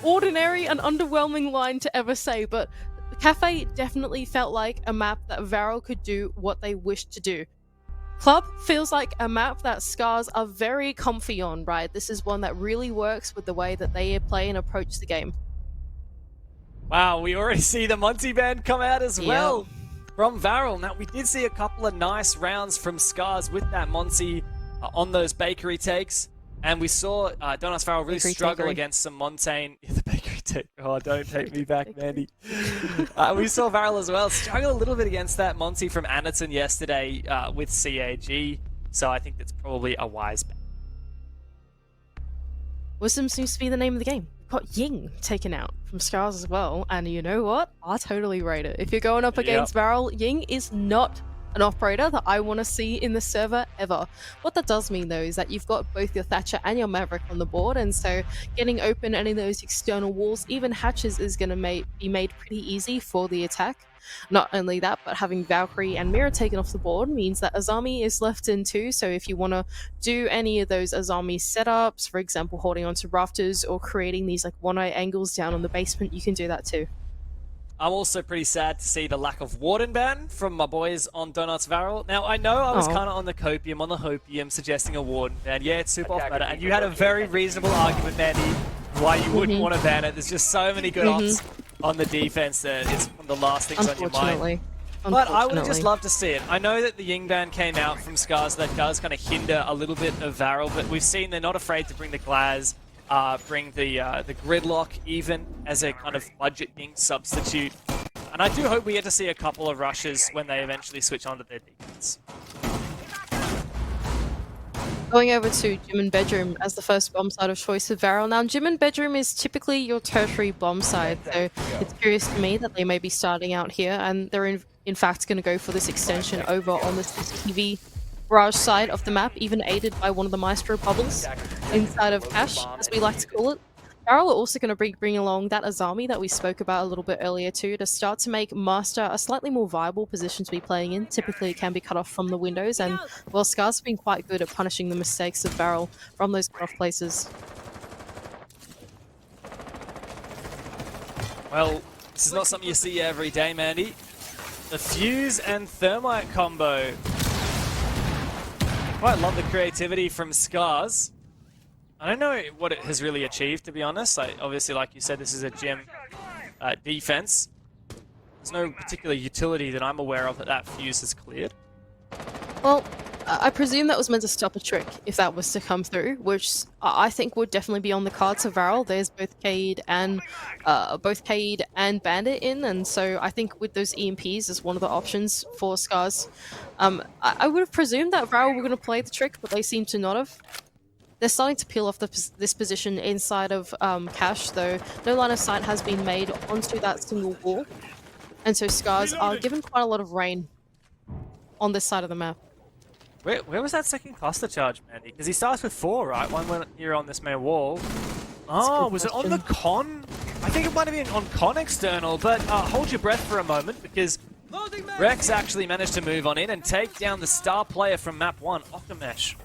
ordinary and underwhelming line to ever say, but Cafe definitely felt like a map that Varrel could do what they wished to do. Club feels like a map that SCARZ are very comfy on, right? This is one that really works with the way that they play and approach the game. Wow, we already see the Monty band come out as well from Varrel. Now, we did see a couple of nice rounds from SCARZ with that Monty on those bakery takes. And we saw Donuts Varrel really struggle against some Montaigne. The bakery take. Oh, don't take me back, Mandy. We saw Varrel as well struggle a little bit against that Monty from Anderton yesterday with CAG. So I think that's probably a wise bet. Wisdom seems to be the name of the game. Got Ying taken out from SCARZ as well, and you know what? I totally rate it. If you're going up against Varrel, Ying is not an operator that I want to see in the server ever. What that does mean though is that you've got both your Thatcher and your Maverick on the board, and so getting open any of those external walls, even hatches, is going to be made pretty easy for the attack. Not only that, but having Valkyrie and Mira taken off the board means that Azami is left in too, so if you want to do any of those Azami setups, for example holding onto rafters or creating these like one-eye angles down on the basement, you can do that too. I'm also pretty sad to see the lack of Warden ban from my boys on Donuts Varrel. Now, I know I was kind of on the copium, on the hopium, suggesting a Warden ban. Yeah, it's super off meta, and you had a very reasonable argument, Mandy, why you wouldn't want to ban it. There's just so many good ops on the defense that it's one of the last things on your mind. But I would have just loved to see it. I know that the Ying ban came out from SCARZ, that does kind of hinder a little bit of Varrel, but we've seen they're not afraid to bring the Glaz, bring the Gridlock even as a kind of budget Ying substitute. And I do hope we get to see a couple of rushes when they eventually switch onto their defense. Going over to Gym and Bedroom as the first bomb side of choice of Varrel. Now, Gym and Bedroom is typically your tertiary bomb side, so it's curious to me that they may be starting out here, and they're in fact going to go for this extension over on the CCTV barrage side of the map, even aided by one of the Maestro bubbles inside of Cash, as we like to call it. Varrel are also going to bring along that Azami that we spoke about a little bit earlier too, to start to make Master a slightly more viable position to be playing in. Typically it can be cut off from the windows, and well, SCARZ have been quite good at punishing the mistakes of Varrel from those cut off places. Well, this is not something you see every day, Mandy. The Fuse and Thermite combo. Quite love the creativity from SCARZ. I don't know what it has really achieved, to be honest. Obviously, like you said, this is a gym defense. There's no particular utility that I'm aware of that Fuse has cleared. Well, I presume that was meant to stop a trick if that was to come through, which I think would definitely be on the cards of Varrel. There's both Cade and Bandit in, and so I think with those EMPs as one of the options for SCARZ, I would have presumed that Varrel were going to play the trick, but they seem to not have. They're starting to peel off this position inside of Cash, though no line of sight has been made onto that single wall, and so SCARZ are given quite a lot of rain on this side of the map. Where was that second cluster charge, Mandy? Because he starts with 4, right? One went here on this main wall. Oh, was it on the con? I think it might have been on con external, but hold your breath for a moment, because Rex actually managed to move on in and take down the star player from map 1, Okamesh.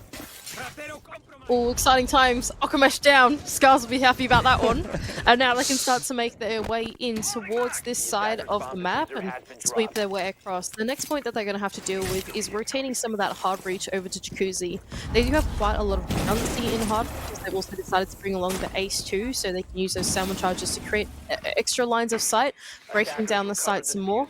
Oh, exciting times. Okamesh down. SCARZ will be happy about that one. And now they can start to make their way in towards this side of the map and sweep their way across. The next point that they're going to have to deal with is rotating some of that hard breach over to Jacuzzi. They do have quite a lot of redundancy in hard, because they've also decided to bring along the Ace too, so they can use those salmon charges to create extra lines of sight, breaking down the site some more.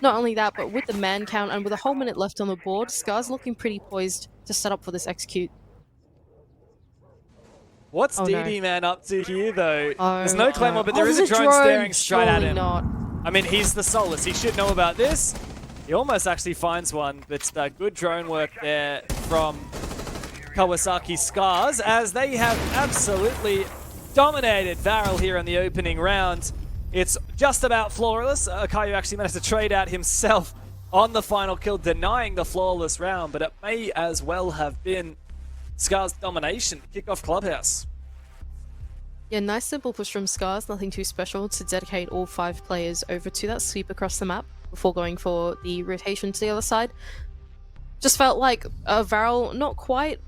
Not only that, but with the man count and with a whole minute left on the board, SCARZ looking pretty poised to set up for this execute. What's DD Man up to here, though? There's no Claymore, Claymore, but there is a drone staring straight at him. Not. I mean, he's the Solus. He should know about this. He almost actually finds one, but good drone work there from Kawasaki SCARZ, as they have absolutely dominated Varrel here in the opening round. It's just about flawless. Akayu actually managed to trade out himself on the final kill, denying the flawless round, but it may as well have been SCARZ domination. Kick off Clubhouse. Yeah, nice simple push from SCARZ, nothing too special, to dedicate all 5 players over to that sweep across the map before going for the rotation to the other side. Just felt like Varrel not quite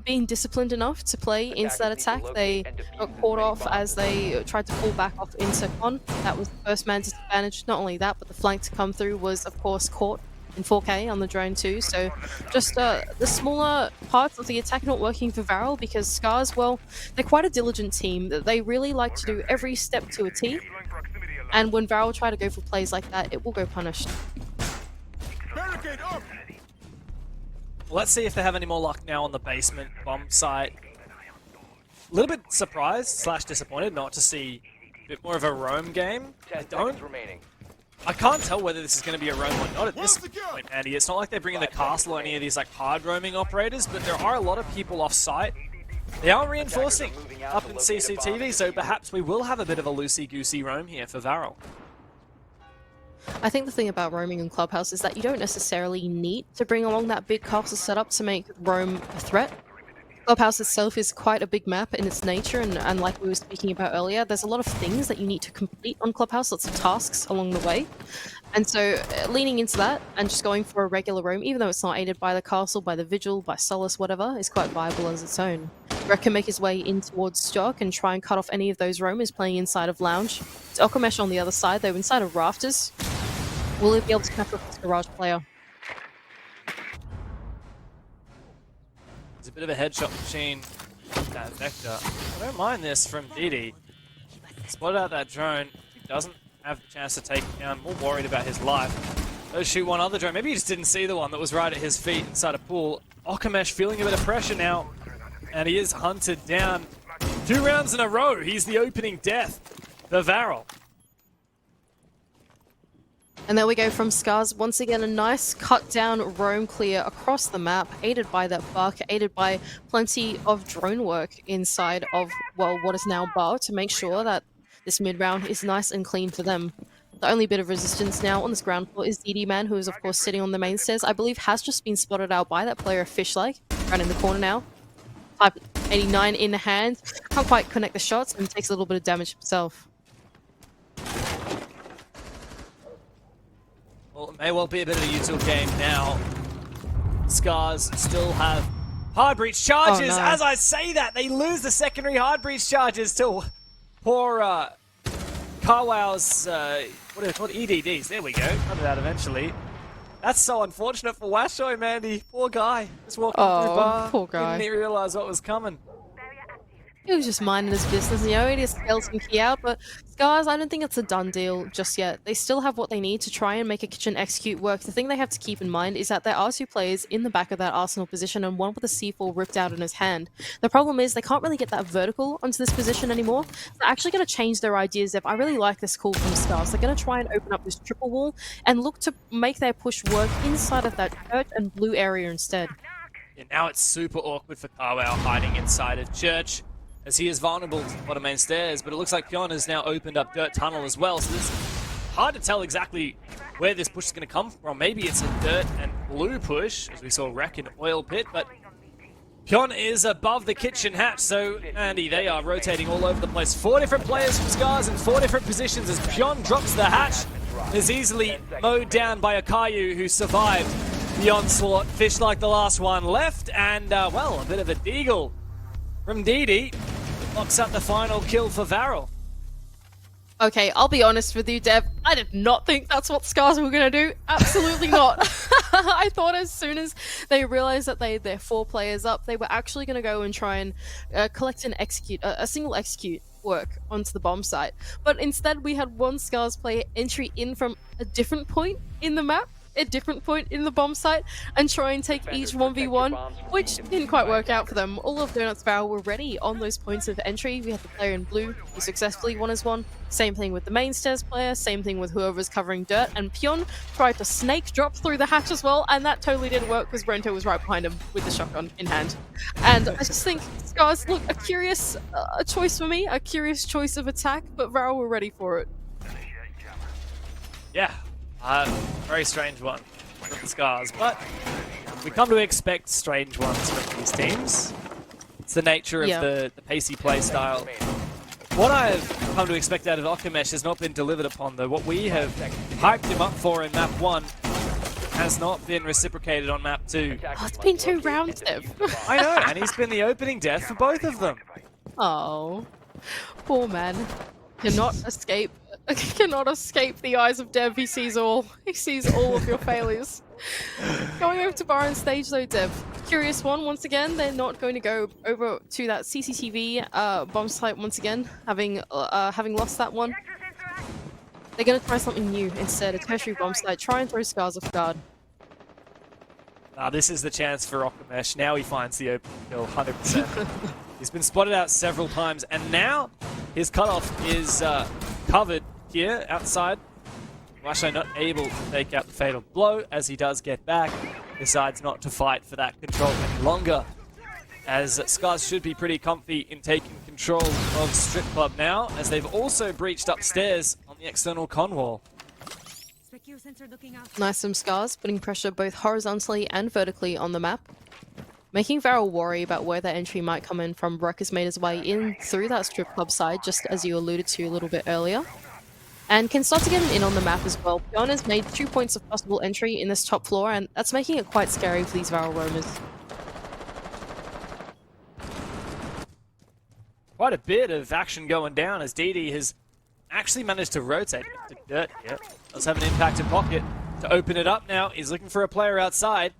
being disciplined enough to play into that attack. They got caught off as they tried to pull back off into Con. That was the first man disadvantage. Not only that, but the flank to come through was, of course, caught in 4K on the drone too. So just the smaller parts of the attack not working for Varrel, because SCARZ, well, they're quite a diligent team. They really like to do every step to a T. And when Varrel try to go for plays like that, it will go punished. Well, let's see if they have any more luck now on the basement bomb site. A little bit surprised / disappointed not to see a bit more of a roam game. I can't tell whether this is going to be a roam or not at this point, Andy. It's not like they're bringing the castle or any of these like hard roaming operators, but there are a lot of people off site. They are reinforcing up in CCTV, so perhaps we will have a bit of a loosey-goosey roam here for Varrel. I think the thing about roaming in Clubhouse is that you don't necessarily need to bring along that big castle setup to make roam a threat. Clubhouse itself is quite a big map in its nature, and like we were speaking about earlier, there's a lot of things that you need to complete on Clubhouse, lots of tasks along the way. And so leaning into that and just going for a regular roam, even though it's not aided by the castle, by the vigil, by Solace, whatever, is quite viable as its own. Rek can make his way in towards Stock and try and cut off any of those roamers playing inside of Lounge. It's Okamesh on the other side, though, inside of Rafters. Will he be able to catch up this Garage player? It's a bit of a headshot machine, that Vector. I don't mind this from DD. Spotted out that drone. He doesn't have the chance to take it down. More worried about his life. Let's shoot one other drone. Maybe he just didn't see the one that was right at his feet inside a pool. Okamesh feeling a bit of pressure now. And he is hunted down. 2 rounds in a row. He's the opening death for Varrel. And there we go from SCARZ. Once again, a nice cut-down roam clear across the map, aided by that buck, aided by plenty of drone work inside of, well, what is now bar, to make sure that this mid-round is nice and clean for them. The only bit of resistance now on this ground floor is DD Man, who is, of course, sitting on the main stairs. I believe has just been spotted out by that player, Fishlike, right in the corner now. Type 89 in hand. Can't quite connect the shots and takes a little bit of damage himself. Well, it may well be a bit of a util game now. SCARZ still have hard breach charges. Oh, no. As I say that, they lose the secondary hard breach charges to poor Carwow's, what are they called? EDDs. There we go. Cut it out eventually. That's so unfortunate for Washoe, Mandy. Poor guy. Just walking through bar. Poor guy. Didn't even realize what was coming. He was just minding his business, you know, he just skeleton key out, but SCARZ, I don't think it's a done deal just yet. They still have what they need to try and make a kitchen execute work. The thing they have to keep in mind is that there are 2 players in the back of that Arsenal position and one with a C4 ripped out in his hand. The problem is they can't really get that vertical onto this position anymore. They're actually going to change their ideas. I really like this call from SCARZ. They're going to try and open up this triple wall and look to make their push work inside of that church and blue area instead. Yeah, now it's super awkward for Carwow hiding inside of church, as he is vulnerable to the bottom main stairs, but it looks like Pion has now opened up Dirt Tunnel as well, so it's hard to tell exactly where this push is going to come from. Maybe it's a Dirt and Blue push, as we saw Wreck in Oil Pit, but Pion is above the kitchen hatch, so Andy, they are rotating all over the place. 4 different players from SCARZ in 4 different positions as Pion drops the hatch, is easily mowed down by Akayu, who survived the onslaught. Fish like the last one left, and, well, a bit of a deagle from DD. Locks up the final kill for Varrel. Okay, I'll be honest with you, Dev. I did not think that's what SCARZ were going to do. Absolutely not. I thought as soon as they realized that they're 4 players up, they were actually going to go and try and collect and execute, a single execute work onto the bomb site. But instead, we had one SCARZ player entry in from a different point in the map, a different point in the bomb site, and try and take each 1v1, which didn't quite work out for them. All of Donuts Varrel were ready on those points of entry. We had the player in blue who successfully 1-1. Same thing with the main stairs player, same thing with whoever's covering Dirt, and Pion tried to snake drop through the hatch as well, and that totally didn't work because Brento was right behind him with the shotgun in hand. And I just think SCARZ, look, a curious choice for me, a curious choice of attack, but Varrel were ready for it. Yeah. Very strange one from the SCARZ, but we come to expect strange ones from these teams. It's the nature of the pacey play style. What I've come to expect out of Okamesh has not been delivered upon, though. What we have hyped him up for in map 1 has not been reciprocated on map 2. Oh, it's been 2 rounds, Dev. I know, and he's been the opening death for both of them. Oh, poor man. Cannot escape the eyes of Dev. He sees all of your failures. Going over to Baron stage though, Dev. Curious one, once again, they're not going to go over to that CCTV bomb site once again, having lost that one. They're going to try something new instead, a tertiary bomb site, try and throw SCARZ off guard. This is the chance for Okamesh. Now he finds the open kill, 100%. He's been spotted out several times, and now his cutoff is covered here outside. Washo not able to take out the fatal blow as he does get back. Decides not to fight for that control any longer, as SCARZ should be pretty comfy in taking control of Strip Club now, as they've also breached upstairs on the external con wall. Nice from SCARZ, putting pressure both horizontally and vertically on the map. Making Varrel worry about where that entry might come in from. Brock has made his way in through that Strip Club side, just as you alluded to a little bit earlier. And can start to get in on the map as well. Pion has made 2 points of possible entry in this top floor, and that's making it quite scary for these Varrel roamers. Quite a bit of action going down as DD has actually managed to rotate to dirt here. Does have an impacted pocket to open it up now. He's looking for a player outside.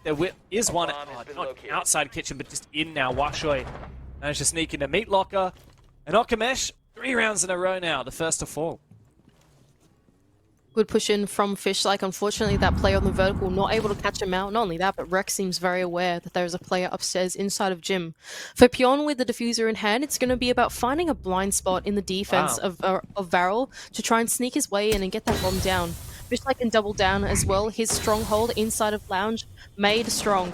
There is one, not outside kitchen, but just in now. Washoy managed to sneak into Meat Locker. And Okamesh, 3 rounds in a row now, the first to fall. Good push in from Fish. Like, unfortunately, that player on the vertical not able to catch him out. Not only that, but Rex seems very aware that there is a player upstairs inside of Gym. For Pion with the diffuser in hand, it's going to be about finding a blind spot in the defense of Varrel to try and sneak his way in and get that bomb down. Fish like can double down as well. His stronghold inside of Lounge made strong.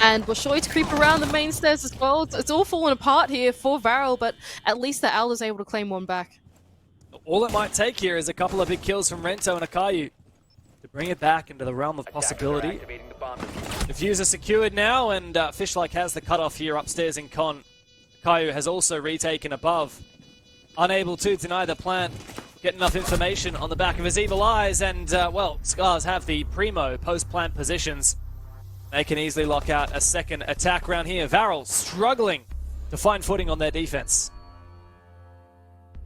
And Washoy to creep around the main stairs as well. It's all falling apart here for Varrel, but at least the Owl is able to claim one back. All it might take here is a couple of big kills from Rento and Akayu to bring it back into the realm of possibility. Diffuser secured now, and Fishlike has the cutoff here upstairs in Con. Akayu has also retaken above. Unable to deny the plant. Get enough information on the back of his evil eyes, and, well, SCARZ have the primo post-plant positions. They can easily lock out a second attack round here. Varrel struggling to find footing on their defense.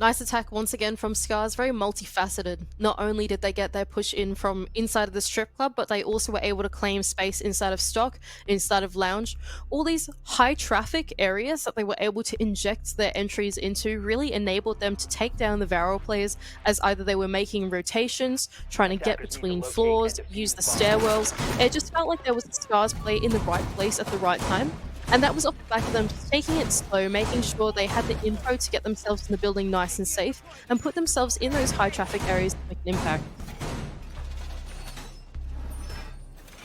Nice attack once again from SCARZ, very multifaceted. Not only did they get their push in from inside of the strip club, but they also were able to claim space inside of stock, inside of lounge. All these high traffic areas that they were able to inject their entries into really enabled them to take down the Varrel players, as either they were making rotations, trying to get between floors, use the stairwells. It just felt like there was a SCARZ player in the right place at the right time. And that was off the back of them just taking it slow, making sure they had the info to get themselves in the building nice and safe, and put themselves in those high traffic areas to make an impact.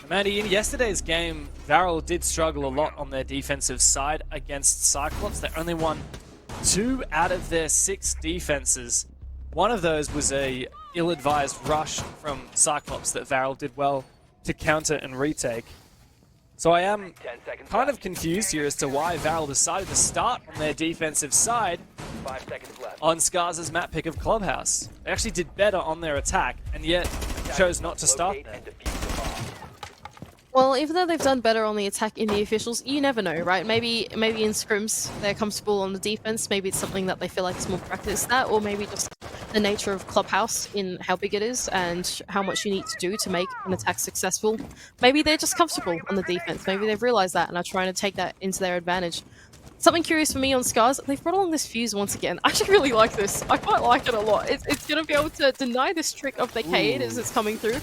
Mandy, in yesterday's game, Varrel did struggle a lot on their defensive side against Cyclops. They only won 2 out of their 6 defenses. One of those was a ill-advised rush from Cyclops that Varrel did well to counter and retake. So I am kind of confused here as to why Varrel decided to start on their defensive side on SCARZ's map pick of Clubhouse. They actually did better on their attack, and yet chose not to start there. Well, even though they've done better on the attack in the officials, you never know, right? Maybe in scrims they're comfortable on the defense. Maybe it's something that they feel like is more practice that, or maybe just the nature of Clubhouse in how big it is and how much you need to do to make an attack successful. Maybe they're just comfortable on the defense. Maybe they've realized that and are trying to take that into their advantage. Something curious for me on SCARZ, they've brought along this fuse once again. I actually really like this. I quite like it a lot. It's going to be able to deny this trick of Decade as it's coming through.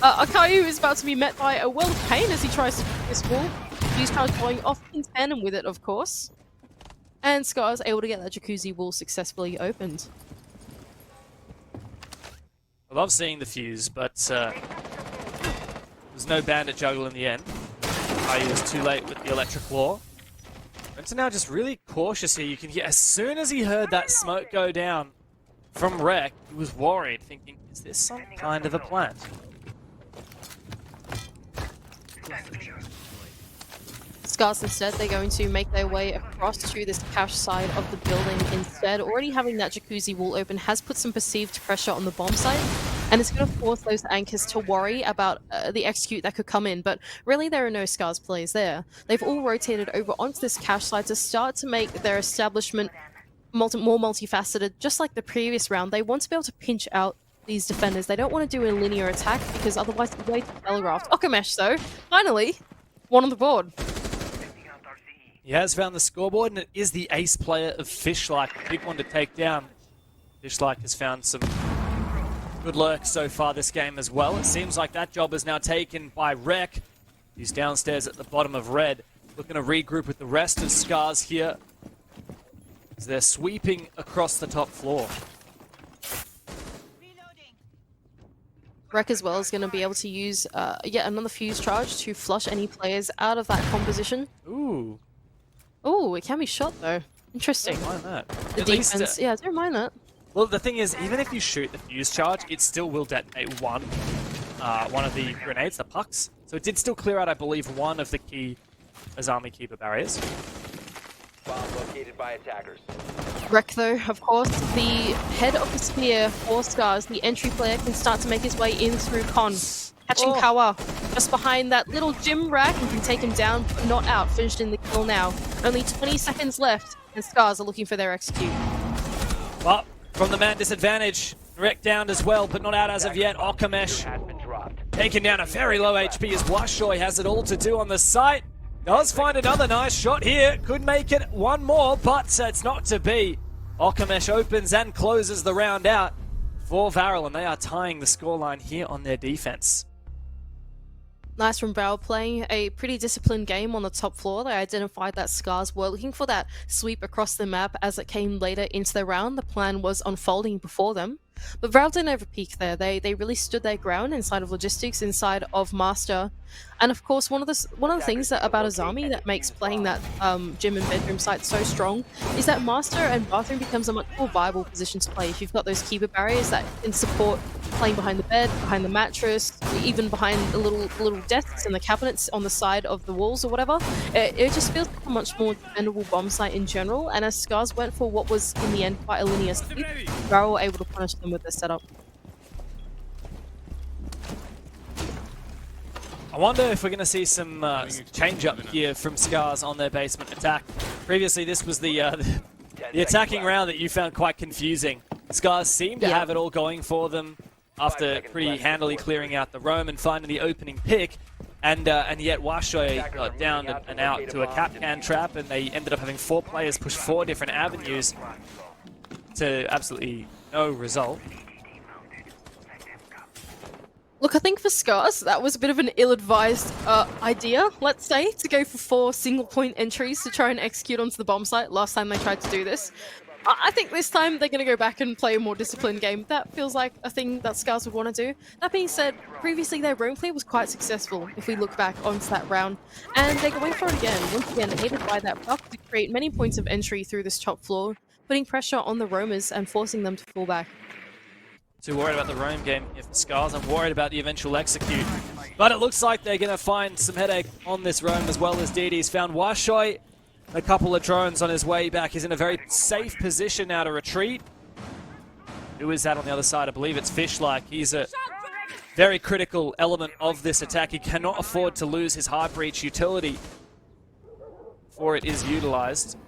Akayu is about to be met by a world of pain as he tries to break this wall. Fuse charge going off in tandem with it, of course. And SCARZ able to get that jacuzzi wall successfully opened. I love seeing the fuse, but there's no bandit juggle in the end. Akayu was too late with the electric law. Rento now just really cautious here. You can hear, as soon as he heard that smoke go down from Rek, he was worried, thinking, is this some kind of a plant? SCARZ instead, they're going to make their way across to this cache side of the building instead. Already having that jacuzzi wall open has put some perceived pressure on the bomb site, and it's going to force those anchors to worry about the execute that could come in, but really there are no SCARZ players there. They've all rotated over onto this cache site to start to make their establishment more multifaceted. Just like the previous round, they want to be able to pinch out these defenders. They don't want to do a linear attack because otherwise it's way too telegraphed. Okamesh though, finally, one on the board. He has found the scoreboard, and it is the ace player of Fishlike. Big one to take down. Fishlike has found some good lurk so far this game as well. It seems like that job is now taken by Rek. He's downstairs at the bottom of red, looking to regroup with the rest of SCARZ here as they're sweeping across the top floor. Rek as well is going to be able to use yet another fuse charge to flush any players out of that composition. Ooh. Ooh, it can be shot though. Interesting. Don't mind that. The defense, yeah, don't mind that. Well, the thing is, even if you shoot the fuse charge, it still will detonate one of the grenades, the pucks. So it did still clear out, I believe, one of the key Azami Keeper barriers. Bomb located by attackers. Rek though, of course, the head of the spear for SCARZ, the entry player, can start to make his way in through Con. Catching Kawa just behind that little gym rack and can take him down, but not out. Finished in the kill now. Only 20 seconds left, and SCARZ are looking for their execute. Well, from the man disadvantage, Rek down as well, but not out as of yet. Okamesh taking down a very low HP as Washoy has it all to do on the site. Does find another nice shot here. Could make it one more, but it's not to be. Okamesh opens and closes the round out for Varrel, and they are tying the scoreline here on their defense. Nice from Varrel, playing a pretty disciplined game on the top floor. They identified that SCARZ were looking for that sweep across the map as it came later into the round. The plan was unfolding before them. But Varrel didn't overpeak there. They really stood their ground inside of logistics, inside of Master. And of course, one of the things about Azami that makes playing that gym and bedroom site so strong is that Master and Bathroom becomes a much more viable position to play. If you've got those keeper barriers that can support playing behind the bed, behind the mattress, even behind the little desks and the cabinets on the side of the walls or whatever, it just feels like a much more defendable bomb site in general. And as SCARZ went for what was in the end quite a linear sweep, Varrel were able to punish them with this setup. I wonder if we're going to see some change up here from SCARZ on their basement attack. Previously, this was the attacking round that you found quite confusing. SCARZ seemed to have it all going for them after pretty handily clearing out the roam and finding the opening pick. And yet Washoy got down and out to a Capcan trap, and they ended up having 4 players push 4 different avenues to absolutely no result. Look, I think for SCARZ, that was a bit of an ill-advised idea, let's say, to go for 4 single-point entries to try and execute onto the bomb site last time they tried to do this. I think this time they're going to go back and play a more disciplined game. That feels like a thing that SCARZ would want to do. That being said, previously their roam play was quite successful if we look back onto that round. And they're going for it again, once again aided by that buck to create many points of entry through this top floor, putting pressure on the roamers and forcing them to fall back. Too worried about the roam game here for SCARZ. I'm worried about the eventual execute. But it looks like they're going to find some headache on this roam as well as DD's found Washoy. A couple of drones on his way back. He's in a very safe position now to retreat. Who is that on the other side? I believe it's Fishlike. He's a very critical element of this attack. He cannot afford to lose his hard breach utility before it is utilized.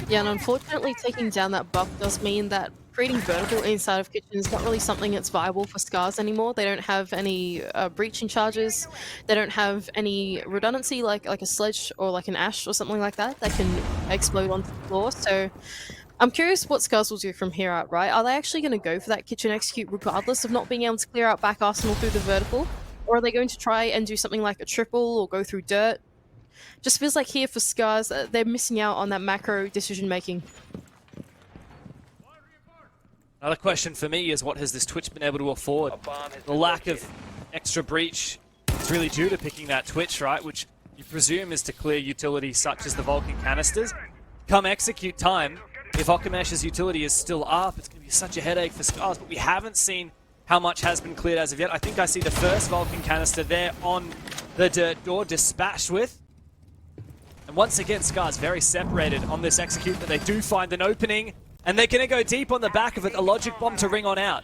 Yeah, and unfortunately taking down that buck does mean that creating vertical inside of kitchen is not really something that's viable for SCARZ anymore. They don't have any breaching charges. They don't have any redundancy like a sledge or like an ash or something like that that can explode onto the floor. So I'm curious what SCARZ will do from here out, right? Are they actually going to go for that kitchen execute regardless of not being able to clear out back arsenal through the vertical? Or are they going to try and do something like a triple or go through dirt? Just feels like here for SCARZ, they're missing out on that macro decision making. Another question for me is, what has this Twitch been able to afford? The lack of extra breach is really due to picking that Twitch, right? Which you presume is to clear utilities such as the Vulcan canisters. Come execute time, if Okamesh's utility is still up, it's going to be such a headache for SCARZ, but we haven't seen how much has been cleared as of yet. I think I see the first Vulcan canister there on the dirt door, dispatched with. And once again, SCARZ very separated on this execute, but they do find an opening, and they're going to go deep on the back of it, a logic bomb to ring on out.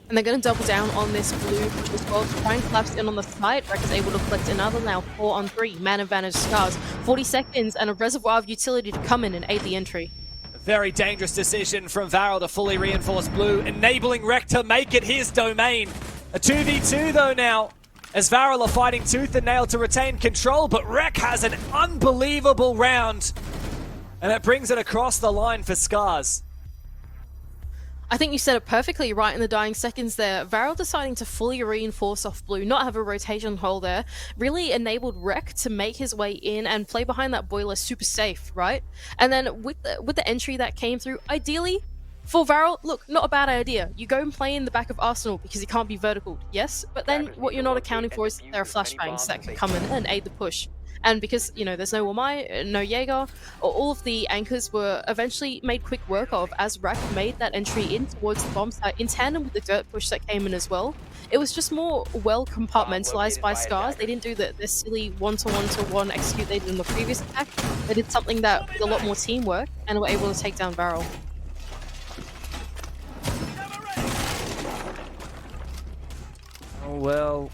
And they're going to double down on this blue push as well to try and collapse in on the side. Rek is able to collect another now 4-on-3. Man advantage SCARZ. 40 seconds and a reservoir of utility to come in and aid the entry. A very dangerous decision from Varrel to fully reinforce blue, enabling Rek to make it his domain. A 2v2 though now, as Varrel are fighting tooth and nail to retain control, but Rek has an unbelievable round. And it brings it across the line for SCARZ. I think you said it perfectly right in the dying seconds there. Varrel deciding to fully reinforce off blue, not have a rotation hole there, really enabled Rek to make his way in and play behind that boiler super safe, right? And then with the entry that came through, ideally, for Varrel, look, not a bad idea. You go and play in the back of Arsenal because he can't be vertical, yes? But then what you're not accounting for is there are flashbangs that can come in and aid the push. And because, you know, there's no Wamai, no Jaeger, all of the anchors were eventually made quick work of as Rek made that entry in towards the bomb site in tandem with the dirt push that came in as well. It was just more well compartmentalized by SCARZ. They didn't do the silly one-to-one-to-one execute they did in the previous attack. They did something that was a lot more teamwork and were able to take down Varrel. Oh well.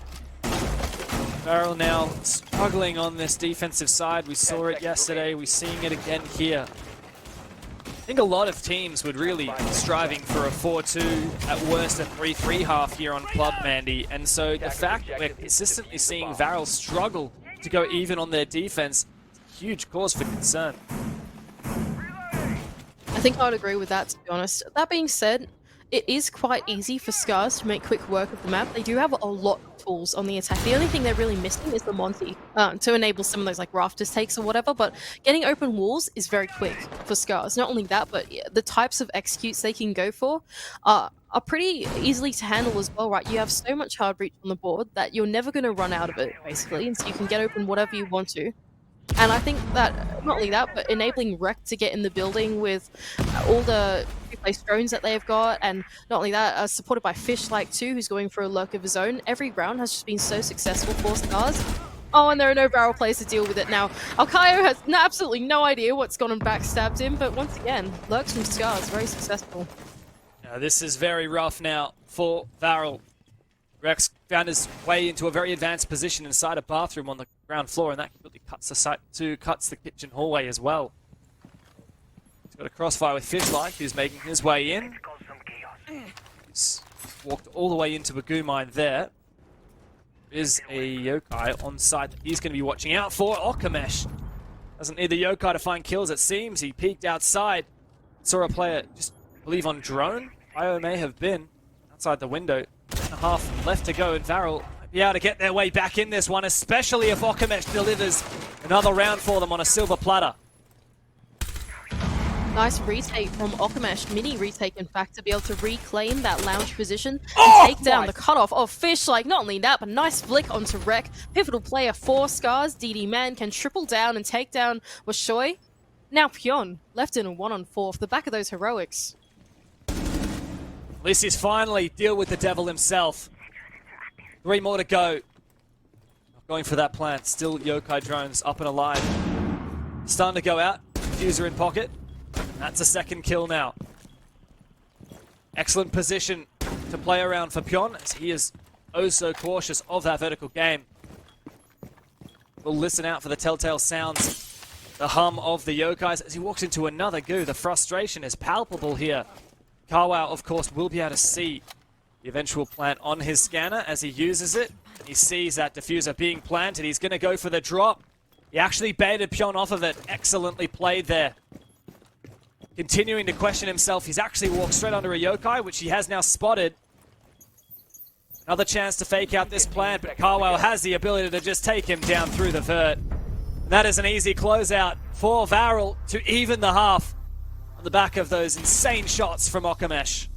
Varrel now struggling on this defensive side. We saw it yesterday, we're seeing it again here. I think a lot of teams would really be striving for a 4-2, at worst a 3-3 half here on Club, Mandy. And so the fact that we're consistently seeing Varrel struggle to go even on their defense is a huge cause for concern. I think I would agree with that, to be honest. That being said, it is quite easy for SCARZ to make quick work of the map. They do have a lot of tools on the attack. The only thing they're really missing is the Monty to enable some of those like rafters takes or whatever, but getting open walls is very quick for SCARZ. Not only that, but the types of executes they can go for are pretty easily to handle as well, right? You have so much hard breach on the board that you're never going to run out of it, basically, and so you can get open whatever you want to. And I think that, not only that, but enabling Rek to get in the building with all the replaced drones that they've got, and not only that, supported by Fish-like too, who's going for a lurk of his own. Every round has just been so successful for SCARZ. Oh, and there are no Varrel players to deal with it now. Alkayo has absolutely no idea what's gone and backstabbed him, but once again, lurks from SCARZ, very successful. Now, this is very rough now for Varrel. Rex found his way into a very advanced position inside a bathroom on the ground floor, and that completely cuts the site too, cuts the kitchen hallway as well. He's got a crossfire with Fish-like, who's making his way in. He's walked all the way into a goo mine there. There is a yokai on site that he's going to be watching out for. Okamesh doesn't need the yokai to find kills, it seems. He peeked outside, saw a player, just I believe on drone. Io may have been outside the window. And a half left to go, and Varrel might be able to get their way back in this one, especially if Okamesh delivers another round for them on a silver platter. Nice retake from Okamesh, mini retake in fact, to be able to reclaim that lounge position and take down the cutoff of Fish-like. Not only that, but nice flick onto Rek. Pivotal player for SCARZ. DD Man can triple down and take down Washoy. Now Pyeon left in a 1-on-4 off the back of those heroics. At least he's finally deal with the devil himself. 3 more to go. Not going for that plant. Still yokai drones up and alive. Starting to go out. Diffuser in pocket. That's a second kill now. Excellent position to play around for Pyeon, as he is oh so cautious of that vertical game. We'll listen out for the telltale sounds. The hum of the yokais as he walks into another goo. The frustration is palpable here. Kawao, of course, will be able to see the eventual plant on his scanner as he uses it. He sees that diffuser being planted. He's going to go for the drop. He actually baited Pyeon off of it. Excellently played there. Continuing to question himself, he's actually walked straight under a yokai, which he has now spotted. Another chance to fake out this plant, but Kawao has the ability to just take him down through the vert. And that is an easy closeout for Varrel to even the half on the back of those insane shots from Okamesh.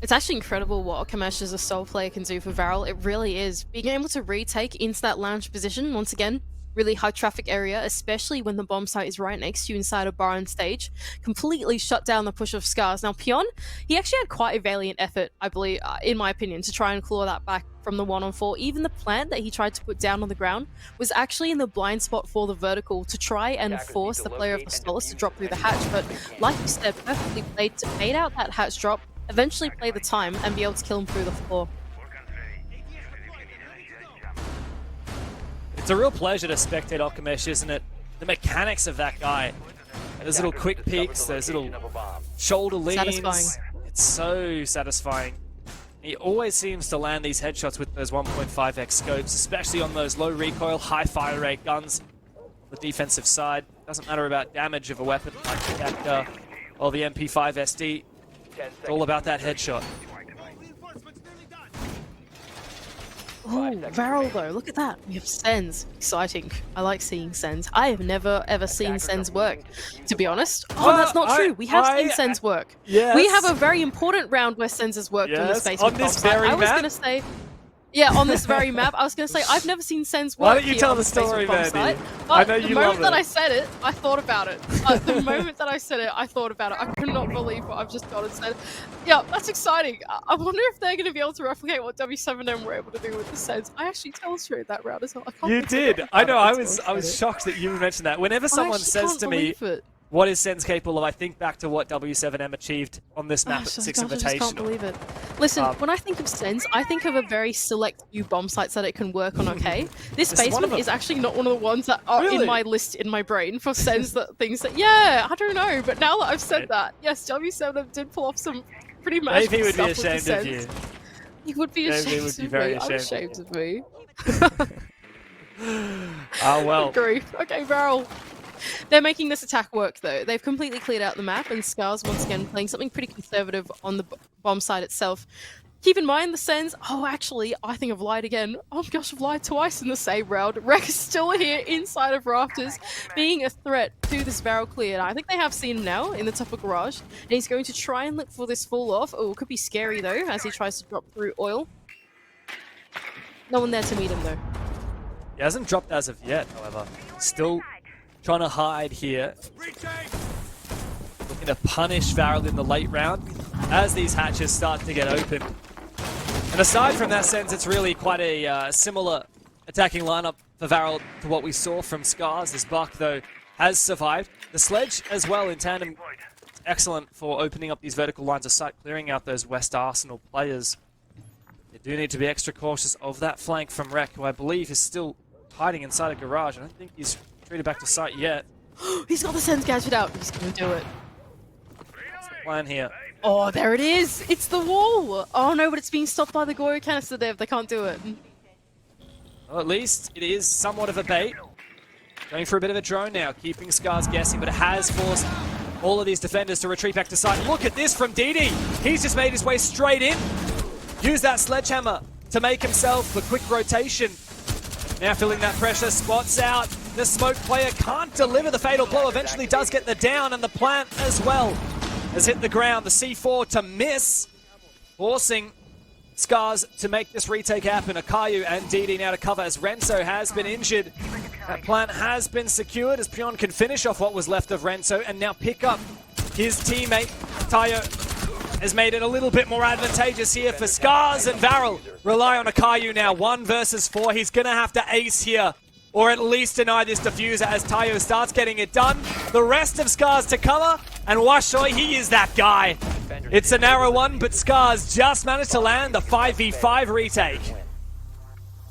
It's actually incredible what Okamesh as a solo player can do for Varrel. It really is. Being able to retake into that lounge position, once again, really high traffic area, especially when the bomb site is right next to you inside a bar on stage, completely shut down the push of SCARZ. Now, Pion, he actually had quite a valiant effort, I believe, in my opinion, to try and claw that back from the 1-on-4. Even the plant that he tried to put down on the ground was actually in the blind spot for the vertical to try and force the player of the Solace to drop through the hatch. But like you said, perfectly played to bait out that hatch drop, eventually play the time, and be able to kill him through the floor. It's a real pleasure to spectate Okamesh, isn't it? The mechanics of that guy. Those little quick peeks, those little shoulder leans. Satisfying. It's so satisfying. He always seems to land these headshots with those 1.5x scopes, especially on those low recoil, high fire rate guns. The defensive side, doesn't matter about damage of a weapon like the Cacta or the MP5 SD. It's all about that headshot. Oh, Varrel though, look at that. We have SCARZ. Exciting. I like seeing SCARZ. I have never ever seen SCARZ work, to be honest. Oh, that's not true. We have seen SCARZ work. Yes. We have a very important round where SCARZ has worked in the space. On this very I was map? going to say, yeah, on this very map. I was going to say, I've never seen SCARZ work. Why don't you here tell on the story, Space Mandy? But I know you the love moment that it. I said it, I thought about it. The moment that I said it, I thought about it. I could not believe what I've just got and said. Yeah, that's exciting. I wonder if they're going to be able to replicate what W7M were able to do with the SCARZ. I actually telestrated that round as well. I can't You believe did. I know. I was telestrated. shocked that you mentioned that. Whenever someone says to me, "What is SCARZ capable of?" I think back to what W7M achieved on this map at Six I just can't Invitational. believe it. Listen, when I think of SCARZ, I think of a very select few bomb sites that it can work on, okay? This It's one of basement them. is actually not one of the ones that are Really? in my list in my brain for SCARZ that things that, yeah, I don't know, but now that I've said that, yes, W7M did pull off some pretty magical Maybe he would be stuff with the ashamed of you. SCARZ. He would be Maybe ashamed he would be of very me. I'm ashamed. ashamed of me. Oh well. Grief. Okay, Varrel. They're making this attack work though. They've completely cleared out the map, and SCARZ once again playing something pretty conservative on the bomb site itself. Keep in mind the SCARZ. Oh, actually, I think I've lied again. Oh my gosh, I've lied twice in the same round. Wreck is still here inside of Rafters, being a threat to this Varrel clear. I think they have seen him now in the top of garage, and he's going to try and look for this fall off. Oh, it could be scary though, as he tries to drop through oil. No one there to meet him though. He hasn't dropped as of yet, however. Still trying to hide here. Looking to punish Varrel in the late round as these hatches start to get open. And aside from that sense, it's really quite a similar attacking lineup for Varrel to what we saw from SCARZ. This Buck, though, has survived. The Sledge as well in tandem, excellent for opening up these vertical lines of sight, clearing out those West Arsenal players. They do need to be extra cautious of that flank from Wreck, who I believe is still hiding inside a garage. I don't think he's retreated back to site yet. He's got the SCARZ gadget out. He's going to do it. What's the plan here? Oh, there it is! It's the wall! Oh no, but it's being stopped by the Goyo canister there. They can't do it. Well, at least it is somewhat of a bait. Going for a bit of a drone now, keeping SCARZ guessing, but it has forced all of these defenders to retreat back to site. Look at this from DD! He's just made his way straight in. Use that sledgehammer to make himself the quick rotation. Now feeling that pressure, spots out. The smoke player can't deliver the fatal blow, eventually does get the down, and the plant as well has hit the ground. The C4 to miss, forcing SCARZ to make this retake happen. Akayu and DD now to cover as Renzo has been injured. That plant has been secured as Pion can finish off what was left of Renzo and now pick up his teammate. Tayo has made it a little bit more advantageous here for SCARZ, and Varrel rely on Akayu now. 1 versus 4. He's going to have to ace here, or at least deny this diffuser as Tayo starts getting it done. The rest of SCARZ to cover, and Washoy, he is that guy. It's a narrow one, but SCARZ just managed to land the 5v5 retake.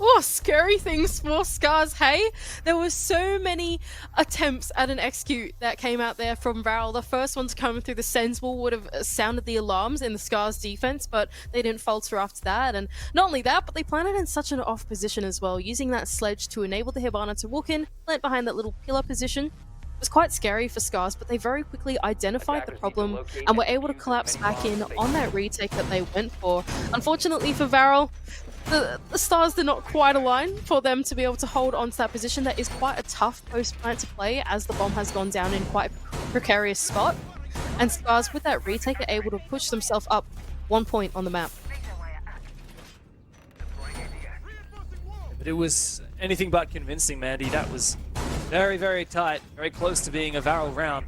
Oh, scary things for SCARZ, hey? There were so many attempts at an execute that came out there from Varrel. The first one to come through the SCARZ wall would have sounded the alarms in the SCARZ defense, but they didn't falter after that. And not only that, but they planted in such an off position as well, using that sledge to enable the Hibana to walk in, plant behind that little pillar position. It was quite scary for SCARZ, but they very quickly identified the problem and were able to collapse back in on that retake that they went for. Unfortunately for Varrel, the stars did not quite align for them to be able to hold on to that position. That is quite a tough post plant to play, as the bomb has gone down in quite a precarious spot. And SCARZ, with that retake, are able to push themselves up 1 point on the map. But it was anything but convincing, Mandy. That was very, very tight, very close to being a Varrel round.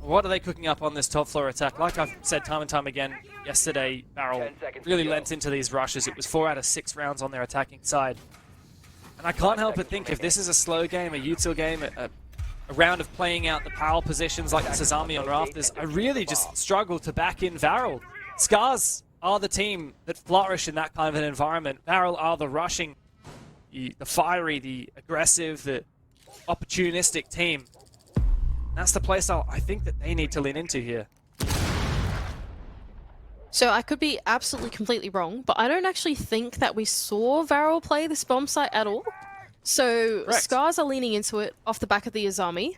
What are they cooking up on this top floor attack? Like I've said time and time again, yesterday Varrel really lent into these rushes. It was 4 out of 6 rounds on their attacking side. And I can't help but think if this is a slow game, a util game, a round of playing out the power positions like the Sazami on Rafters, I really just struggle to back in Varrel. SCARZ are the team that flourish in that kind of an environment. Varrel are the rushing, the fiery, the aggressive, the opportunistic team. That's the playstyle I think that they need to lean into here. So I could be absolutely completely wrong, but I don't actually think that we saw Varrel play this bomb site at all. So Correct. SCARZ are leaning into it off the back of the Azami.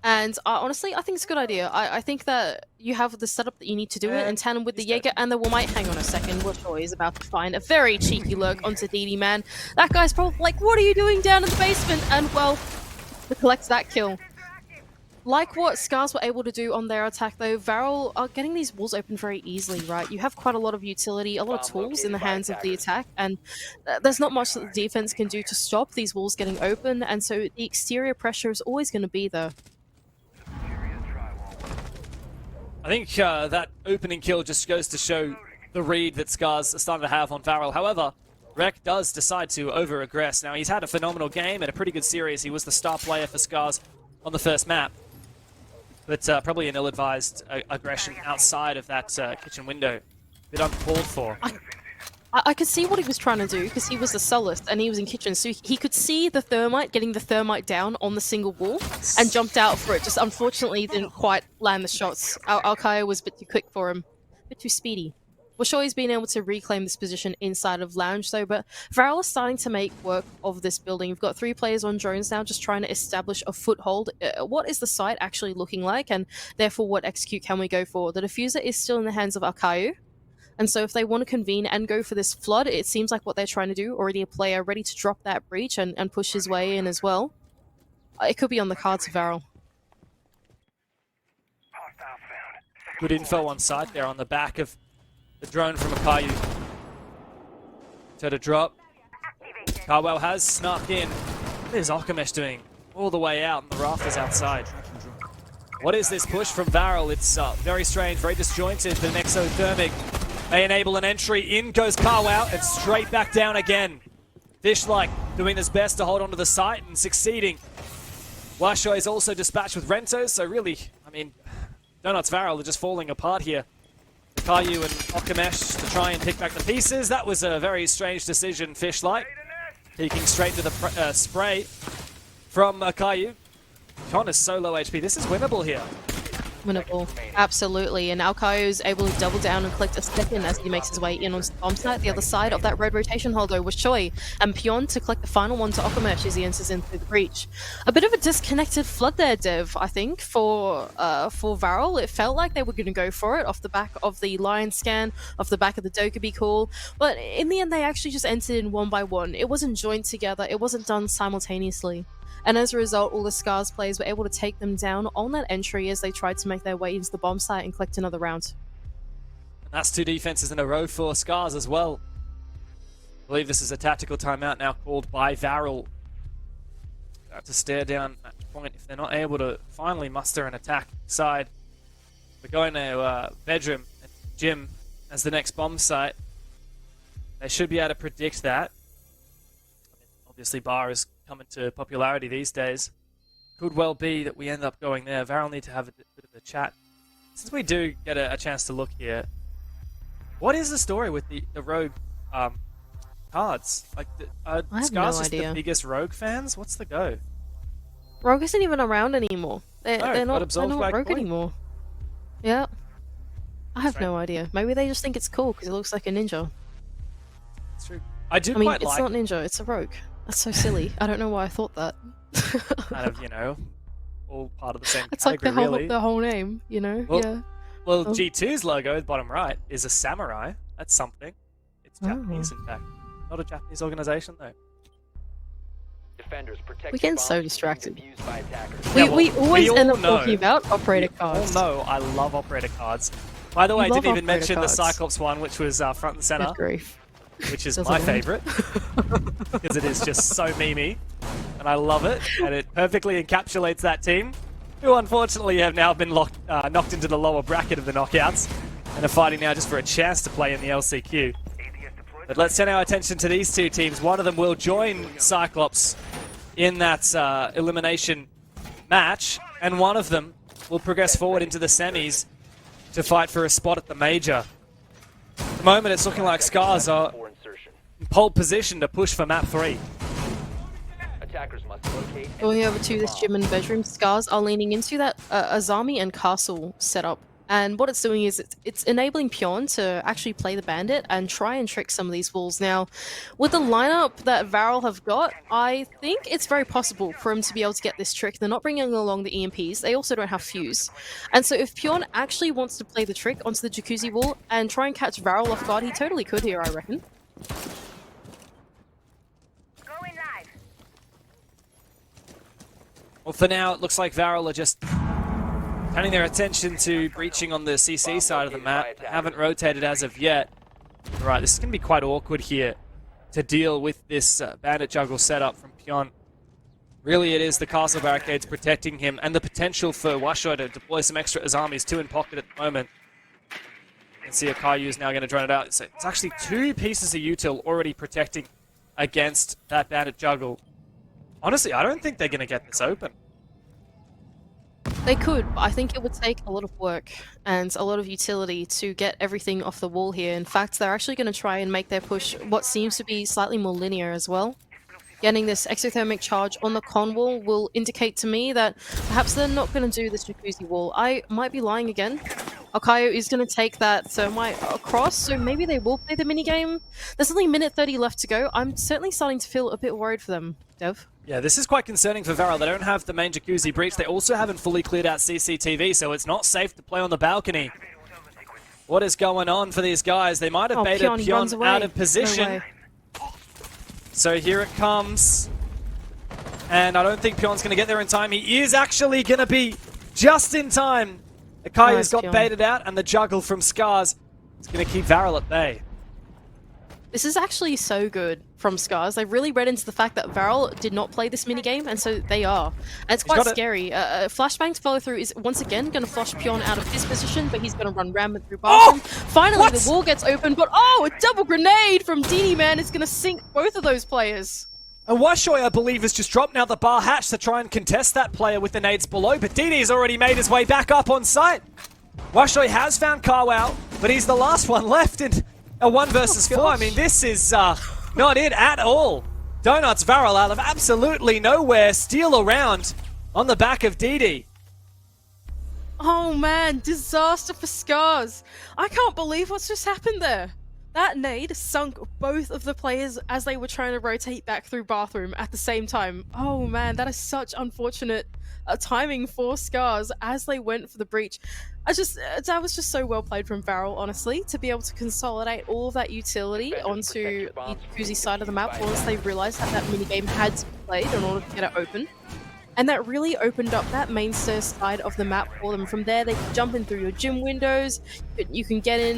And honestly, I think it's a good idea. I think that you have the setup that you need to do it in tandem with the Jaeger and the Womite. Hang on a second, Wilshoy is about to find a very cheeky lurk onto DD, man. That guy's probably like, what are you doing down in the basement? And well, he collects that kill. Like what SCARZ were able to do on their attack though, Varrel are getting these walls open very easily, right? You have quite a lot of utility, a lot of tools in the hands of the attack, and there's not much that the defense can do to stop these walls getting open, and so the exterior pressure is always going to be there. I think that opening kill just goes to show the read that SCARZ are starting to have on Varrel. However, Rek does decide to over-aggress. Now, he's had a phenomenal game and a pretty good series. He was the star player for SCARZ on the first map. But probably an ill-advised aggression outside of that kitchen window. A bit uncalled for. I could see what he was trying to do, because he was the soloist and he was in kitchen, so he could see the thermite, getting the thermite down on the single wall, and jumped out for it. Just unfortunately didn't quite land the shots. Alkayo was a bit too quick for him. A bit too speedy. We're sure he's been able to reclaim this position inside of Lounge though, but Varrel is starting to make work of this building. We've got 3 players on drones now just trying to establish a foothold. What is the site actually looking like, and therefore what execute can we go for? The diffuser is still in the hands of Alkayo, and so if they want to convene and go for this flood, it seems like what they're trying to do, already a player ready to drop that breach and push his way in as well. It could be on the cards for Varrel. Good info on site there on the back of the drone from Akayu. So to drop. Carwell has snuck in. What is Okamesh doing? All the way out, and the rafters outside. What is this push from Varrel? It's very strange, very disjointed. The exothermic may enable an entry. In goes Carwell, and straight back down again. Fish-like doing his best to hold onto the site and succeeding. Washoy is also dispatched with Rentos, so really, I mean, Donuts Varrel are just falling apart here. Caillou and Okamesh to try and pick back the pieces. That was a very strange decision, Fish-like. Peeking straight to the spray from Caillou. Con is so low HP. This is winnable here. Winnable, absolutely. And Alkayo is able to double down and collect a second as he makes his way in on the bomb site. The other side of that red rotation holder was Choi and Pion to collect the final one to Okamesh as he enters in through the breach. A bit of a disconnected flood there, Dev, I think, for Varrel. It felt like they were going to go for it off the back of the Lion scan, off the back of the Dokkaebi call, but in the end they actually just entered in one by one. It wasn't joined together, it wasn't done simultaneously. And as a result, all the SCARZ players were able to take them down on that entry as they tried to make their way into the bomb site and collect another round. And that's 2 defenses in a row for SCARZ as well. I believe this is a tactical timeout now called by Varrel. They have to stare down match point if they're not able to finally muster an attack side. We're going to bedroom and gym as the next bomb site. They should be able to predict that. I mean, obviously, bar is coming to popularity these days. Could well be that we end up going there. Varrel need to have a bit of a chat. Since we do get a chance to look here, what is the story with the rogue cards? Like, are I have no SCARZ just idea. the biggest rogue fans? What's the go? Rogue isn't even around anymore. They're got not absorbed by Rogue Koi. anymore. Yeah. I have Strange. no idea. Maybe they just think it's cool because it looks like a ninja. It's true. I do I mean, quite it's like not ninja, it's a rogue. That's so silly. I don't know why I thought that. kind of, all part of the same It's like category, the whole really. the whole name, you know? Well, yeah. Well, Oh. G2's logo, bottom right, is a samurai. That's something. It's Japanese, in fact. Not a Japanese organization, though. Defenders protect We're your getting so bombs distracted. from being defused by attackers. We, Yeah, well, we always we end all up know. talking about operator You cards. all know I love operator cards. By the way, I You didn't love even operator mention the cards. Cyclops one, which was front and center. Good grief. which is Doesn't my it? favorite, because it is just so memey, and I love it, and it perfectly encapsulates that team, who unfortunately have now been knocked into the lower bracket of the knockouts, and are fighting now just for a chance to play in the LCQ. But let's turn our attention to these two teams. One of them will join Cyclops in that elimination match, and one of them will progress forward into the semis to fight for a spot at the major. At the moment, it's looking like SCARZ are For insertion. in pole position to push for map 3. Attackers must locate and Going over to defuse this the gym and bedroom, SCARZ are leaning into that Azami and Castle setup. And what it's doing is it's enabling Pyon to actually play the Bandit and try and trick some of these walls. Now, with the lineup that Varrel have got, I think it's very possible for him to be able to get this trick. They're not bringing along the EMPs. They also don't have Fuse. And so if Pyon actually wants to play the trick onto the Jacuzzi wall and try and catch Varrel off guard, he totally could here, I reckon. Well, for now, it looks like Varrel are just turning their attention to breaching on the CC side of the map. They haven't rotated as of yet. Right, this is going to be quite awkward here to deal with this Bandit juggle setup from Pyon. Really, it is the castle barricades protecting him, and the potential for Washo to deploy some extra Azamis, 2 in pocket at the moment. You can see Akayu is now going to drone it out. It's actually 2 pieces of util already protecting against that Bandit juggle. Honestly, I don't think they're going to get this open. They could, but I think it would take a lot of work and a lot of utility to get everything off the wall here. In fact, they're actually going to try and make their push what seems to be slightly more linear as well. Getting this exothermic charge on the con wall will indicate to me that perhaps they're not going to do this Jacuzzi wall. I might be lying again. Akayo is going to take that thermite across, so maybe they will play the minigame. There's only minute 30 left to go. I'm certainly starting to feel a bit worried for them, Dev. Yeah, this is quite concerning for Varrel. They don't have the main Jacuzzi breach. They also haven't fully cleared out CCTV, so it's not safe to play on the balcony. What is going on for these guys? They might have baited Pyon out of position. So here it comes. And I don't think Pyon's going to get there in time. He is actually going to be just in time. Akayu's got baited out, and the juggle from SCARZ is going to keep Varrel at bay. This is actually so good from SCARZ. They really read into the fact that Varrel did not play this minigame, and so they are. And it's quite scary. Flashbang to follow through is once again going to flush Pyon out of his position, but he's going to run rampant through bathroom. Finally, the wall gets open, but a double grenade from DD, man, is going to sink both of those players. And Washoy, I believe, has just dropped now the bar hatch to try and contest that player with the nades below, but DD's already made his way back up on site. Washoy has found Carwow, but he's the last one left in a 1 versus 4. I mean, this is not it at all. Donuts Varrel out of absolutely nowhere, steal around on the back of DD. Oh man, disaster for SCARZ. I can't believe what's just happened there. That nade sunk both of the players as they were trying to rotate back through bathroom at the same time. Oh man, that is such unfortunate timing for SCARZ as they went for the breach. That was just so well played from Varrel, honestly, to be able to consolidate all of that utility onto the Jacuzzi side of the map once they realized that minigame had to be played in order to get it open. And that really opened up that main stairs side of the map for them. From there, they can jump in through your gym windows, you can get in,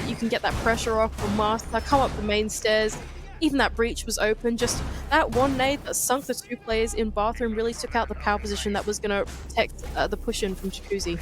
you can get that pressure off from Master, come up the main stairs. Even that breach was open. Just that one nade that sunk the 2 players in bathroom really took out the power position that was going to protect the push-in from Jacuzzi.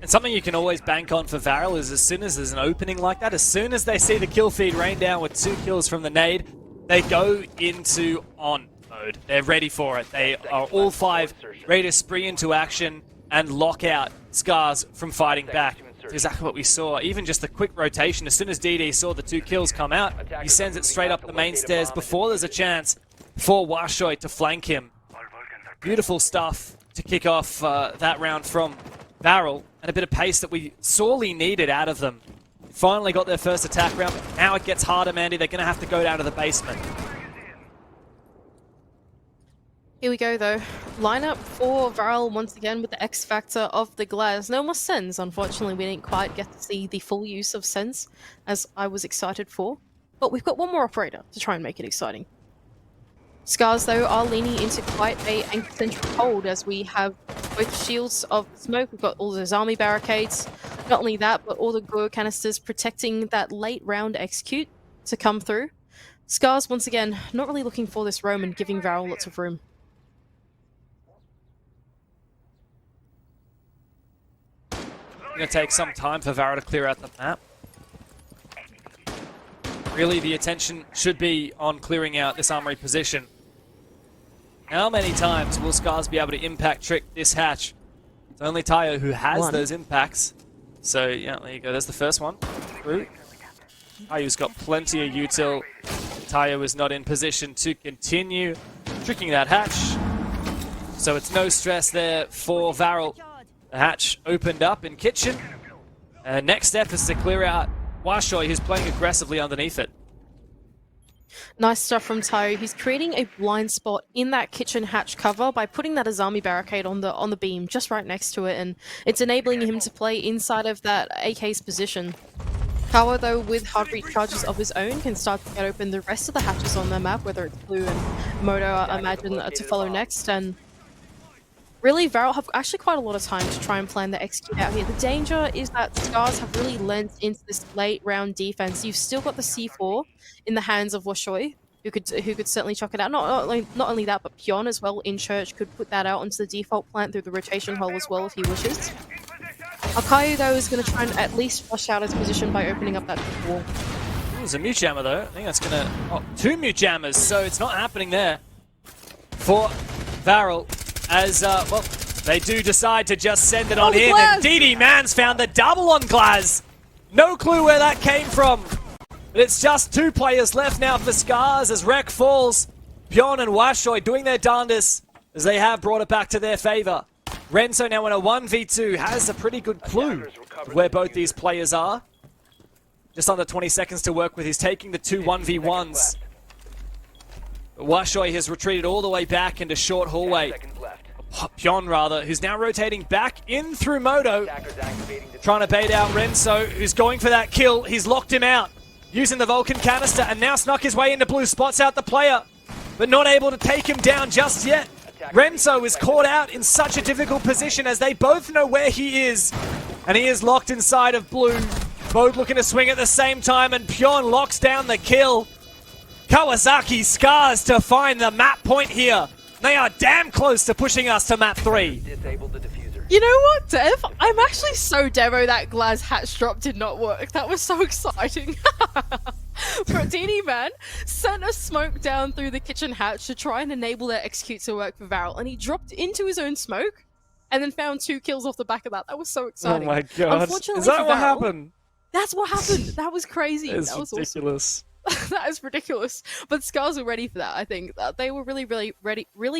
And something you can always bank on for Varrel is as soon as there's an opening like that, as soon as they see the kill feed rain down with 2 kills from the nade, they go into on mode. They're ready for it. They are all 5 ready to spree into action and lock out SCARZ from fighting back. It's exactly what we saw. Even just a quick rotation, as soon as DD saw the 2 kills come out, he sends it straight up the main stairs before there's a chance for Washoy to flank him. Beautiful stuff to kick off that round from Varrel, and a bit of pace that we sorely needed out of them. Finally got their first attack round. Now it gets harder, Mandy. They're going to have to go down to the basement. Here we go, though. Lineup for Varrel once again with the X factor of the glass. No more Sens. Unfortunately, we didn't quite get to see the full use of Sens as I was excited for. But we've got one more operator to try and make it exciting. SCARZ, though, are leaning into quite a anchor-centric hold as we have both shields of smoke. We've got all those army barricades. Not only that, but all the Go canisters protecting that late round execute to come through. SCARZ, once again, not really looking for this roam and giving Varrel lots of room. Going to take some time for Varrel to clear out the map. Really, the attention should be on clearing out this armory position. How many times will SCARZ be able to impact trick this hatch? It's only Tayo who has those impacts. So, yeah, there you go. There's the first one. Through. Tayo's got plenty of util. Tayo is not in position to continue tricking that hatch. So it's no stress there for Varrel. The hatch opened up in kitchen. Next step is to clear out Washoy, who's playing aggressively underneath it. Nice stuff from Tayo. He's creating a blind spot in that kitchen hatch cover by putting that Azami barricade on the beam just right next to it, and it's enabling him to play inside of that AK's position. Kawa, though, with hard breach charges of his own, can start to get open the rest of the hatches on the map, whether it's Blue and Moto, I imagine, to follow next. And really, Varrel have actually quite a lot of time to try and plan the execute out here. The danger is that SCARZ have really lent into this late round defense. You've still got the C4 in the hands of Washoy, who could certainly chuck it out. Not only that, but Pion as well in church could put that out onto the default plant through the rotation hole as well if he wishes. Akayu, though, is going to try and at least flush out his position by opening up that wall. There's a mute jammer, though. I think that's going to... Oh, 2 mute jammers, so it's not happening there for Varrel. As, well, they do decide to just send it on in, and DD Mans found the double on Glaz. No clue where that came from. But it's just 2 players left now for SCARZ as Rek falls. Pion and Washoy doing their darndest as they have brought it back to their favor. Renzo now in a 1v2 has a pretty good clue of where both these players are. Just under 20 seconds to work with. He's taking the 2 1v1s. Washoy has retreated all the way back into short hallway. Pion, rather, who's now rotating back in through Moto. Trying to bait out Renzo, who's going for that kill. He's locked him out. Using the Vulcan canister and now snuck his way into Blue. Spots out the player, but not able to take him down just yet. Renzo is caught out in such a difficult position as they both know where he is. And he is locked inside of Blue. Both looking to swing at the same time, and Pion locks down the kill. Kawasaki SCARZ to find the map point here. They are damn close to pushing us to map 3. You know what, Dev? I'm actually so demo that Glaz hatch drop did not work. That was so exciting. But DD Man sent a smoke down through the kitchen hatch to try and enable their execute to work for Varrel, and he dropped into his own smoke and then found 2 kills off the back of that. That was so exciting. Oh my god. Unfortunately, is that what Varrel, happened? That's what happened. That was crazy. It's that was ridiculous. Awesome. That is ridiculous. But SCARZ were ready for that, I think. They were really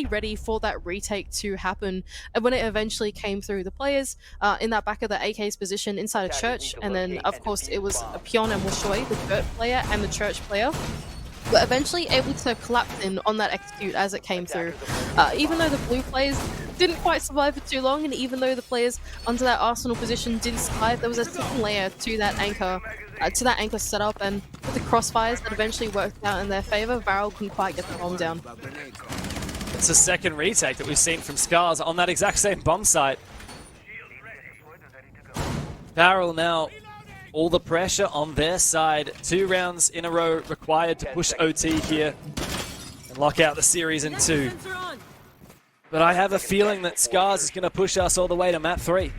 ready for that retake to happen. And when it eventually came through, the players in that back of the AK's position inside a church, and then, of course, it was Pion and Washoy, the dirt player and the church player, were eventually able to collapse in on that execute as it came through. Even though the blue players didn't quite survive for too long, and even though the players under that arsenal position didn't survive, there was a second layer to that anchor setup, and with the crossfires that eventually worked out in their favor, Varrel couldn't quite get the bomb down. It's a second retake that we've seen from SCARZ on that exact same bomb site. Varrel now, all the pressure on their side. 2 rounds in a row required to push OT here and lock out the series in 2. But I have a feeling that SCARZ is going to push us all the way to map 3.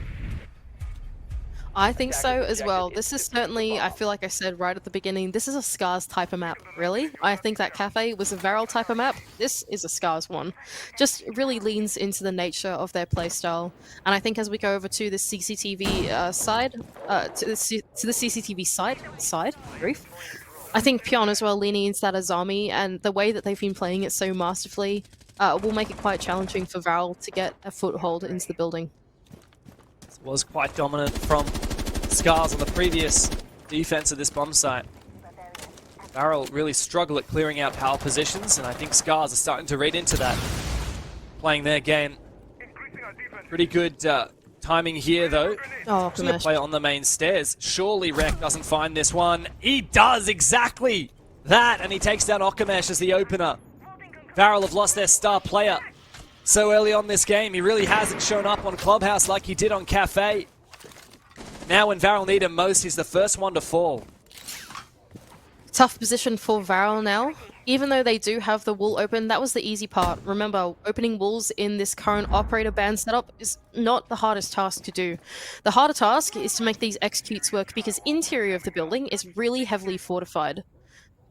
I think so as well. This is certainly, I feel like I said right at the beginning, this is a SCARZ type of map, really. I think that Cafe was a Varrel type of map. This is a SCARZ one. Just really leans into the nature of their playstyle. And I think as we go over to the CCTV side, to the CCTV side, grief, I think Pion as well leaning into that Azami, and the way that they've been playing it so masterfully will make it quite challenging for Varrel to get a foothold into the building. Was quite dominant from SCARZ on the previous defense of this bomb site. Varrel really struggle at clearing out power positions, and I think SCARZ are starting to read into that, playing their game. Pretty good timing here, though. Oh, going to play on the main stairs. Surely Rek doesn't find this one. He does exactly that, and he takes down Okamesh as the opener. Varrel have lost their star player so early on this game. He really hasn't shown up on Clubhouse like he did on Cafe. Now when Varrel need him most, he's the first one to fall. Tough position for Varrel now. Even though they do have the wall open, that was the easy part. Remember, opening walls in this current operator ban setup is not the hardest task to do. The harder task is to make these executes work because interior of the building is really heavily fortified.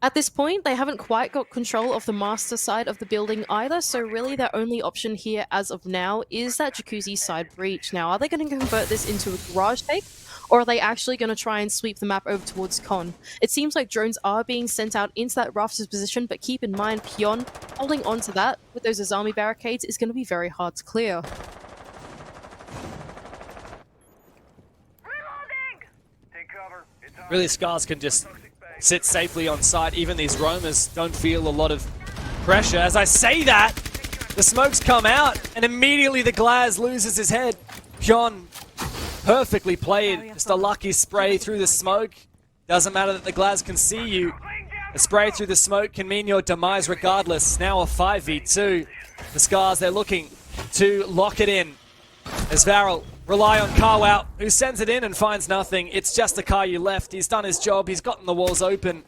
At this point, they haven't quite got control of the master side of the building either, so really their only option here as of now is that jacuzzi side breach. Now, are they going to convert this into a garage take, or are they actually going to try and sweep the map over towards Con? It seems like drones are being sent out into that rafters position, but keep in mind, Pion holding on to that with those Azami barricades is going to be very hard to clear. Really, SCARZ can just sit safely on site. Even these roamers don't feel a lot of pressure. As I say that, the smokes come out, and immediately the Glaz loses his head. Pion, perfectly played. Just a lucky spray through the smoke. Doesn't matter that the Glaz can see you. A spray through the smoke can mean your demise regardless. Now a 5v2. The SCARZ, they're looking to lock it in. As Varrel rely on Carwow, who sends it in and finds nothing. It's just the car you left. He's done his job. He's gotten the walls open.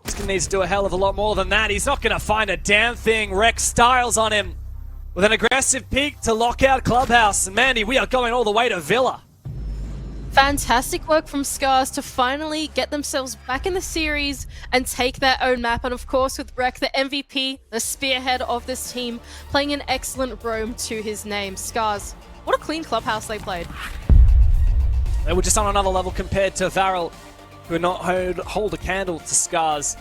He's going to need to do a hell of a lot more than that. He's not going to find a damn thing. Rex Styles on him with an aggressive peek to lock out Clubhouse. And Mandy, we are going all the way to Villa. Fantastic work from SCARZ to finally get themselves back in the series and take their own map. And of course, with Rek, the MVP, the spearhead of this team, playing an excellent roam to his name. SCARZ, what a clean clubhouse they played. They were just on another level compared to Varrel, who are not hold a candle to SCARZ,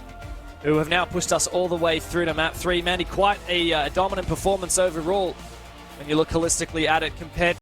who have now pushed us all the way through to map 3. Mandy, quite a dominant performance overall when you look holistically at it compared